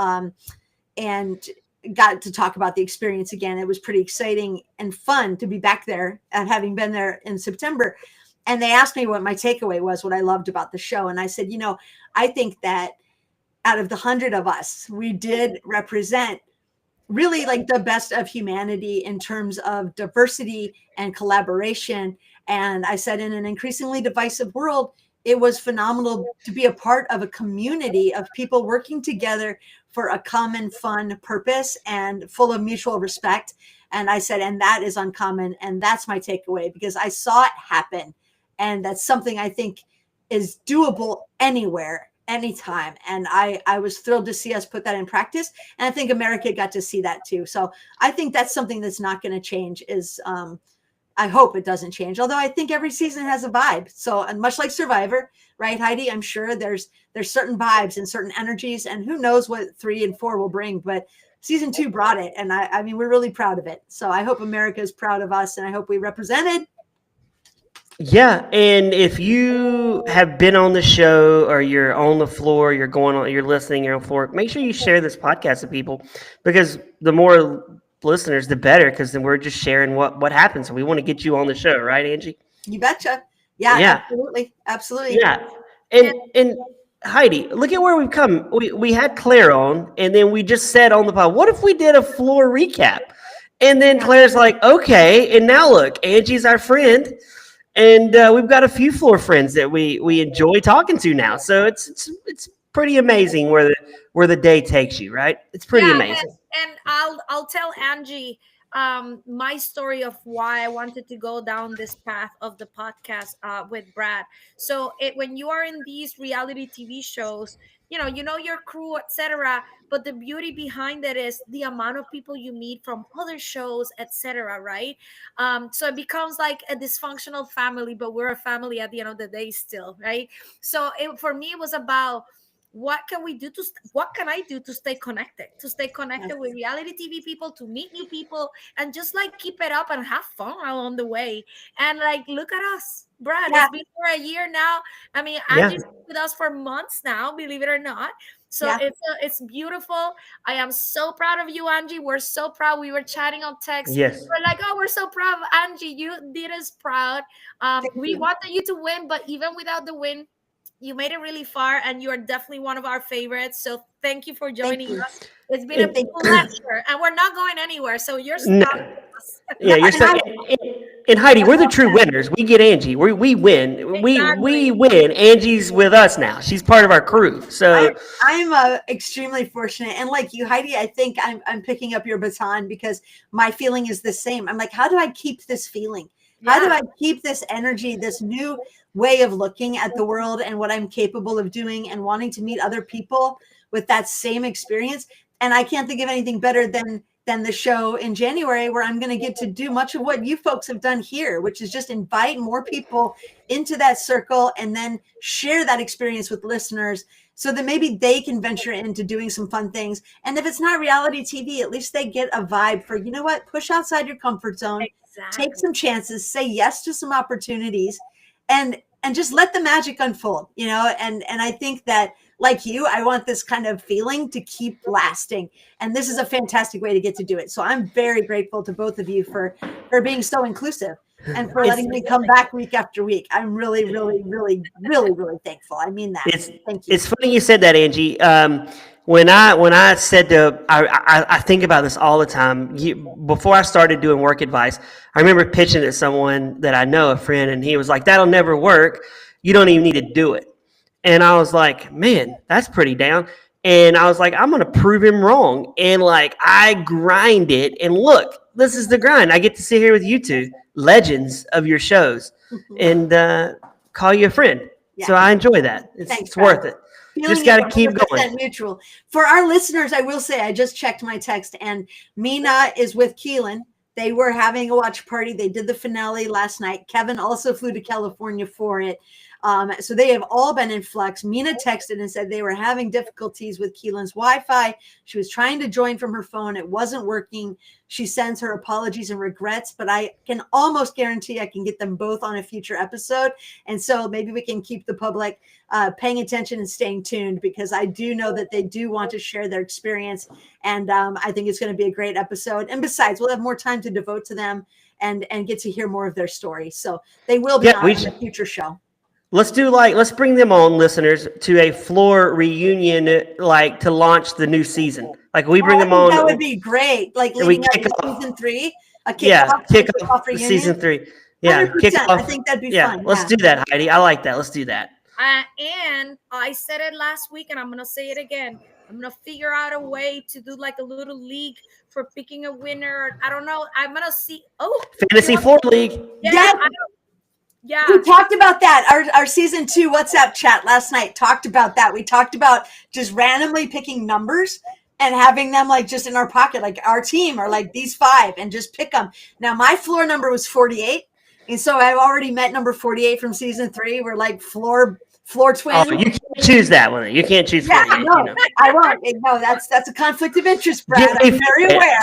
and got to talk about the experience again. It was pretty exciting and fun to be back there and having been there in September. And they asked me what my takeaway was, what I loved about the show. And I said, I think that out of the 100 of us, we did represent really like the best of humanity in terms of diversity and collaboration. And I said, in an increasingly divisive world, it was phenomenal to be a part of a community of people working together for a common fun purpose and full of mutual respect. And I said, and that is uncommon. And that's my takeaway, because I saw it happen. And that's something I think is doable anywhere, anytime. And I was thrilled to see us put that in practice. And I think America got to see that too. So I think that's something that's not going to change. I hope it doesn't change. Although I think every season has a vibe. So, and much like Survivor, right, Heidi? I'm sure there's certain vibes and certain energies, and who knows what 3 and 4 will bring. But season 2 brought it. And I mean, we're really proud of it. So I hope America is proud of us, and I hope we represented. Yeah, and if you have been on the show, or you're on the floor, you're listening, you're on the floor, make sure you share this podcast with people, because the more listeners, the better, because then we're just sharing what happens. So we want to get you on the show, right, Angie? You betcha. Yeah. Absolutely. Yeah. And Heidi, look at where we've come. We had Claire on, and then we just said on the pod, what if we did a floor recap? And then Claire's like, okay, and now look, Angie's our friend. And we've got a few floor friends that we enjoy talking to now. So it's pretty amazing where the day takes you, right? It's pretty amazing. And I'll tell Angie, my story of why I wanted to go down this path of the podcast with Brad. So when you are in these reality TV shows, you know your crew, etc. But the beauty behind it is the amount of people you meet from other shows, etc. Right? So it becomes like a dysfunctional family, but we're a family at the end of the day still, right? So for me, it was about what can we do what can I do to stay connected with reality TV people, to meet new people, and just like keep it up and have fun along the way. And like, look at us, Brad. Yeah. It's been for a year now. I mean, Yeah. Angie's been with us for months now, believe it or not. So Yeah. it's beautiful. I am so proud of you, Angie. We're so proud. We were chatting on text. Yes. We're like, oh, we're so proud of Angie. You did us proud. We you. wanted you to win, but even without the win, you made it really far, and you are definitely one of our favorites. So thank you for joining you. us. It's been a Thank you. pleasure, and we're not going anywhere. So you're No. stuck with us. Yeah, you're stuck. And Heidi, we're the true winners. We get Angie. We win. We Exactly. win. Angie's with us now. She's part of our crew. So I'm extremely fortunate, and like you, Heidi, I think I'm picking up your baton because my feeling is the same. I'm like, how do I keep this feeling? How do I keep this energy, this new way of looking at the world and what I'm capable of doing, and wanting to meet other people with that same experience? And I can't think of anything better than the show in January, where I'm going to get to do much of what you folks have done here, which is just invite more people into that circle and then share that experience with listeners so that maybe they can venture into doing some fun things. And if it's not reality TV, at least they get a vibe for, you know what, push outside your comfort zone, take some chances, say yes to some opportunities, and just let the magic unfold, and I think that, like you, I want this kind of feeling to keep lasting. And this is a fantastic way to get to do it. So I'm very grateful to both of you for being so inclusive and for letting me come back week after week. I'm really, really, really, really, really thankful. I mean that. Thank you. It's funny you said that, Angie. When I said I think about this all the time. Before I started doing work advice, I remember pitching it to someone that I know, a friend, and he was like, "That'll never work. You don't even need to do it." And I was like, man, that's pretty down. And I was like, I'm going to prove him wrong. And like, I grind it. And look, this is the grind. I get to sit here with you two, legends of your shows, and call you a friend. Yeah. So I enjoy that. It's worth it. Just got to keep going. Mutual. For our listeners, I will say, I just checked my text, and Mina is with Keelan. They were having a watch party. They did the finale last night. Kevin also flew to California for it. So they have all been in flux. Mina texted and said they were having difficulties with Keelan's Wi-Fi. She was trying to join from her phone. It wasn't working. She sends her apologies and regrets, but I can almost guarantee I can get them both on a future episode. And so maybe we can keep the public paying attention and staying tuned, because I do know that they do want to share their experience. And I think it's going to be a great episode. And besides, we'll have more time to devote to them and get to hear more of their story. So they will be on a future show. Let's bring them on, listeners, to a floor reunion, to launch the new season. Like we bring them on. That would be great. Like leading up to season 3, a kickoff for season 3. Yeah, kickoff. I think that'd be fun. Let's do that, Heidi. I like that. Let's do that. And I said it last week, and I'm gonna say it again. I'm gonna figure out a way to do like a little league for picking a winner. I don't know. I'm gonna see. Fantasy Floor League. Yeah. We talked about that. Our season 2 WhatsApp chat last night talked about that. We talked about just randomly picking numbers and having them like just in our pocket, like our team or like these 5, and just pick them. Now my floor number was 48. And so I've already met number 48 from season 3. We're like floor twins. Oh, you can't choose that one. You can't choose 48. No, I won't. No, that's a conflict of interest, Brad. I'm very aware.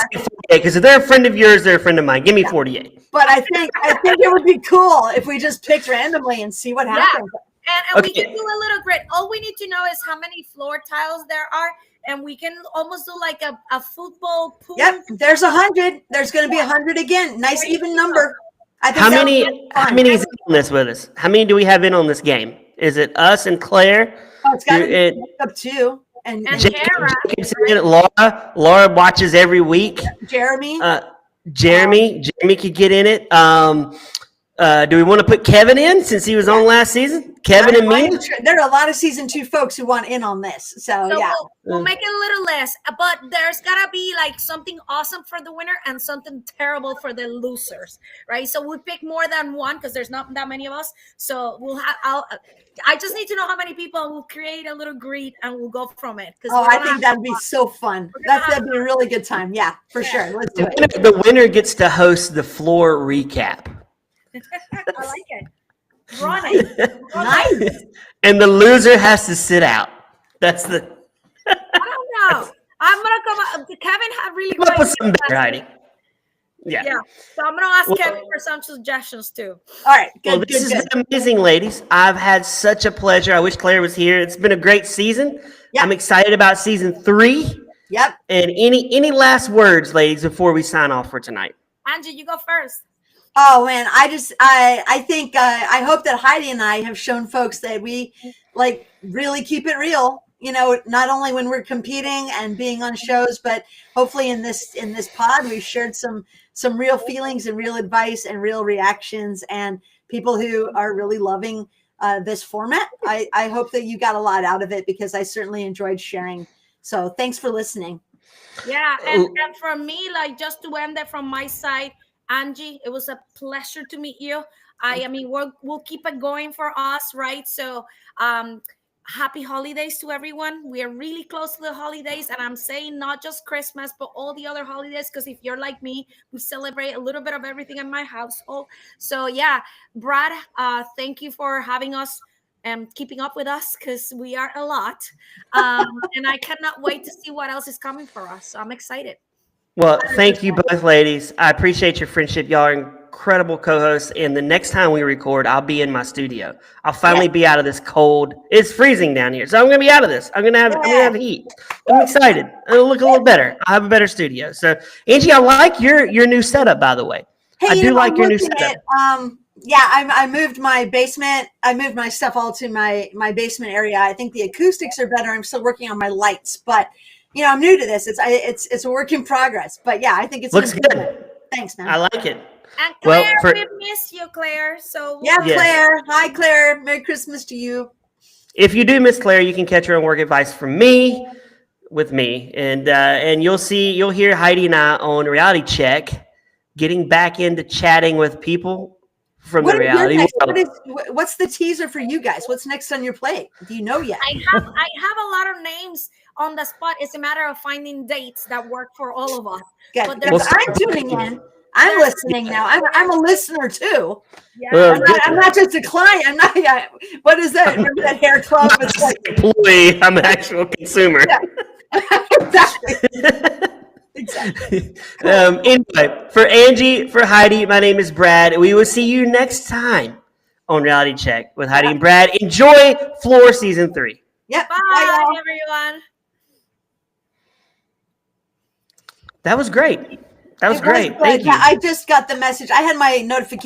Because if they're a friend of yours, they're a friend of mine. Give me 48. But I think it would be cool if we just picked randomly and see what happens. And we can do a little grid. All we need to know is how many floor tiles there are, and we can almost do like a football pool. Yep, there's 100. There's going to be 100 again. Nice even number. I think how many is in on this with us? How many do we have in on this game? Is it us and Claire? Oh, it's got to be up 2. And Kara. Laura watches every week. Jeremy. Jeremy could get in it. Do we want to put Kevin in since he was on last season? Kevin and me? There are a lot of season 2 folks who want in on this. So yeah. We'll make it a little less, but there's gotta be like something awesome for the winner and something terrible for the losers, right? So we pick more than one because there's not that many of us. So we'll have. I just need to know how many people. We'll create a little grid and we'll go from it. I think that'd be so fun. That'd be a really good time. Yeah, for sure. Let's do it. The winner gets to host the floor recap. I like it. Run it. Nice. And the loser has to sit out. That's the. I don't know. I'm gonna come up. Kevin had really Come up great with something better, Heidi. Yeah. So I'm gonna ask Kevin for some suggestions too. All right. Good. Well, this has been amazing, ladies. I've had such a pleasure. I wish Claire was here. It's been a great season. Yep. I'm excited about season 3. Yep. And any last words, ladies, before we sign off for tonight? Angie, you go first. Oh man, I think I hope that Heidi and I have shown folks that we like really keep it real. You know, not only when we're competing and being on shows, but hopefully in this pod we've shared some real feelings and real advice and real reactions and people who are really loving this format. I hope that you got a lot out of it because I certainly enjoyed sharing. So thanks for listening. Yeah, and for me, like just to end it from my side, Angie, it was a pleasure to meet you. I mean, we'll keep it going for us, right? So, happy holidays to everyone. We are really close to the holidays, and I'm saying not just Christmas, but all the other holidays. Because if you're like me, we celebrate a little bit of everything in my household. So, yeah, Brad, thank you for having us and keeping up with us because we are a lot, and I cannot wait to see what else is coming for us. So I'm excited. Well, thank you both, ladies. I appreciate your friendship. Y'all are incredible co-hosts. And the next time we record, I'll be in my studio. I'll finally be out of this cold. It's freezing down here, so I'm gonna be out of this. I'm gonna have heat. I'm excited. It'll look a little better. I'll have a better studio. So, Angie, I like your new setup, by the way. Hey, I do like your new setup. I moved my basement. I moved my stuff all to my basement area. I think the acoustics are better. I'm still working on my lights, but you know, I'm new to this. It's a work in progress. But yeah, I think it's looks good. Thanks, man. I like it. And Claire, we miss you, Claire. So yeah, Claire. Hi, Claire. Merry Christmas to you. If you do miss Claire, you can catch her on Work Advice from me, with me, and you'll hear Heidi and I on Reality Check, getting back into chatting with people from the reality world. What's the teaser for you guys? What's next on your plate? Do you know yet? I have a lot of names on the spot. It's a matter of finding dates that work for all of us. Good. I'm tuning in. I'm listening now. I'm a listener too. Yeah. I'm not just a client. I'm not. What is that? Remember that hair club? I'm just an employee. I'm an actual consumer. Yeah. Exactly. Anyway, for Angie, for Heidi, my name is Brad. We will see you next time on Reality Check with Heidi and Brad. Enjoy Floor Season 3. Yep. Bye everyone. That was great. That was great. Thank you. I just got the message. I had my notification.